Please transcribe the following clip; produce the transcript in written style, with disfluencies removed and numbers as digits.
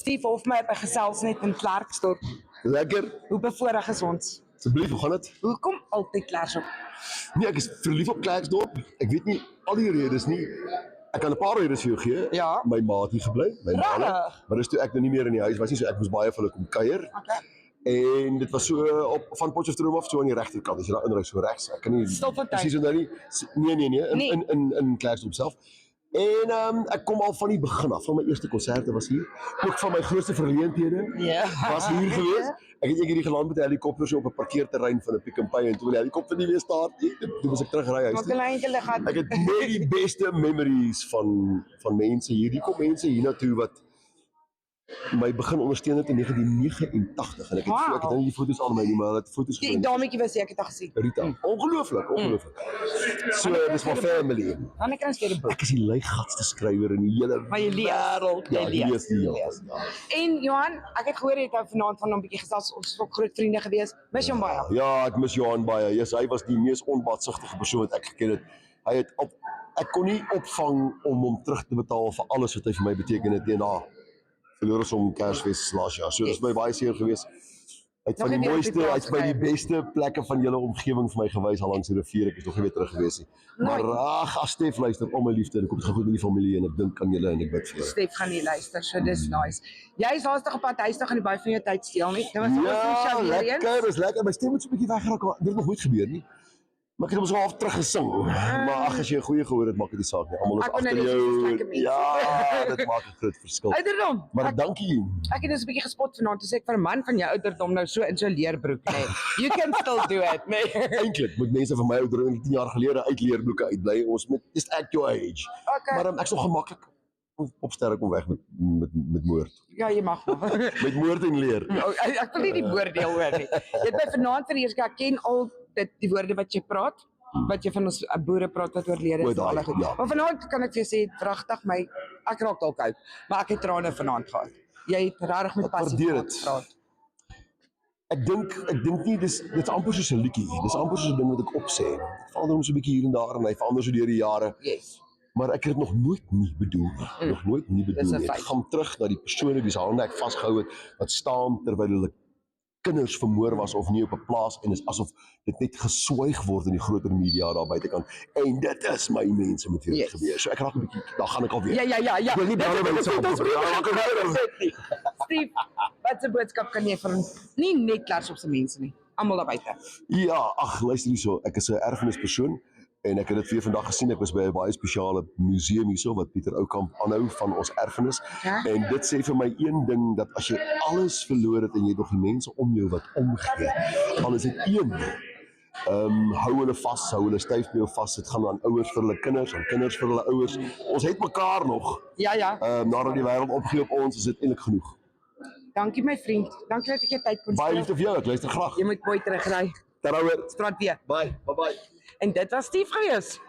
Steve Hofmeyr by gesels net in Klerksdorp. Lekker. Hoe bevoorreg is ons? Asseblief, hoe gaan dit? Hoekom altyd Klerksdorp? Nee, ek is verlief op Klerksdorp. Ek weet nie al die redes nie. Ek kan 'n paar redes vir jou gee. Ja. My ma het hier gebly, my ma. Regtig? Maar dis toe ek nou nie meer in die huis was nie, so ek moes baie vir hulle kom kuier. Okay. En dit was so op van Potchefstroom af so aan die regterkant. As jy daar inry so regs. Ek kan nie Stilfontein. presies nou nie. Nee, in Klerksdorp self. En ek kom al van die begin af, van my eerste konserte was hier. Ook van my grootste verleenthede was hier gewees. Ek het eendag geland met 'n helikopter so op 'n parkeerterrein van 'n Pick n Pay en toe die helikopter nie weer start nie. Toe moes ek terugry huis toe. Ek het net die beste memories van mense hier. Hier kom mense hiernatoe wat my begin ondersteun het in 1989 en ek het nou nie die foto's aan my nie, maar hulle het foto's Die dametjie was ek het al gesien. Rita, ongelooflik. So, dis my family. Dan kan ons weer 'n boek. Ek is die leigatste skrywer in die hele wêreld. Ja, jy lees die lees. En Johan, ek het gehoor jy het nou vanaand van hom 'n bietjie gesels, ons is ook groot vriende gewees. Mis hom baie. Ja, ek mis Johan baie. Yes, hy was die mees onbaatsigtige persoon wat ek geken het. Ek kon nie opvang om hom terug te betaal vir alles wat hy vir my beteken het daarna. Verloor ons om Kersfees laas jaar. So dis my baie seer gewees. Hy het van die mooiste, hy het by die beste plekke van julle omgewing vir my gewys al langs die rivier. Ek is nog nie weer terug gewees nie. Maar as Stef luister, al my liefde, en ek kom dit goed met die familie en ek dink aan julle en ek bid vir julle. Stef gaan nie luister, so dis nice. Jy is haastig op pad huis toe gaan die baie van jou tyd steel nie. Dit was ja, lekker, dis lekker. My stem moet so 'n bietjie weggeraak. Dit het nog nooit gebeur nie. Maar ek het hom so half teruggesing. Maar ag, as jy 'n goeie gehoor het, maak dit die saak nie. Almal is agter jou. Ja, dit maak 'n groot verskil. Ouderdom. Maar dankie. Ek het dus 'n bietjie gespot vanaand toe sê ek vir 'n man van jou ouderdom nou so in so 'n leerbroek, nee. You can still do it, nee. Eintlik moet mense van my ouderdom 10 jaar gelede uit leerbroeke uitbly. Ons moet just act your age. Okay. Maar ek's nog gemaklik opsterk om weg met moord. Ja, jy mag. Met moord en leer. Ek wil nie die woordeel hoor nie. Jy het my vanaand vir eers ken al die woorde wat jy praat, wat jy van ons boere praat wat oorlede is. Ja. Maar vanaand kan ek vir jou sê, vragtig ek raak dalk uit, maar ek het trane vanaand gehad. Jy het regtig met passie gepraat. Ek dink nie dis amper soos 'n liedjie. Dis amper soos 'n ding wat ek opsê. Ek verander hom so 'n bietjie hier en daar en hy verander so deur die jare. Yes. Maar ek het dit nog nooit nie bedoel nie. Nog nooit nie bedoel nie. Ek gaan terug na die persone wie se hande ek vasgehou het wat staan terwyl hulle kinders vermoor was of nie op 'n plaas en is asof dit net geswyg word in die groter media daar buitekant. En dit is my mense met wie dit gebeur. So ek raak 'n bietjie, dan gaan ek al weer. Ja. Ek wil nie bel by ons Steve, wat 'n boodskap kan jy vir nie net Klerksdorp se mense nie, almal daar buite. Ja, ag, luister hierso, ek is 'n erfenispersoon. En ek het dit weer vandag gesien, ek was by 'n baie spesiale museum hierso wat Pieter Oukamp aanhou van ons erfenis. En dit sê vir my een ding, dat as jy alles verloor het en jy het nog die mense om jou wat omgee, dan is dit een. Hou hulle vas, hou hulle styf by jou vas. Dit gaan aan ouers vir hulle kinders, aan kinders vir hulle ouers. Ons het mekaar nog. Ja. Nadat die wêreld opgee op ons, is dit eintlik genoeg. Dankie my vriend. Dankie dat ek jou tyd kon Baie liefde vir jou, ek luister graag. Jy moet mooi terugry. Terhouer. Spraak weer. Bye. En dit was Steve gewees.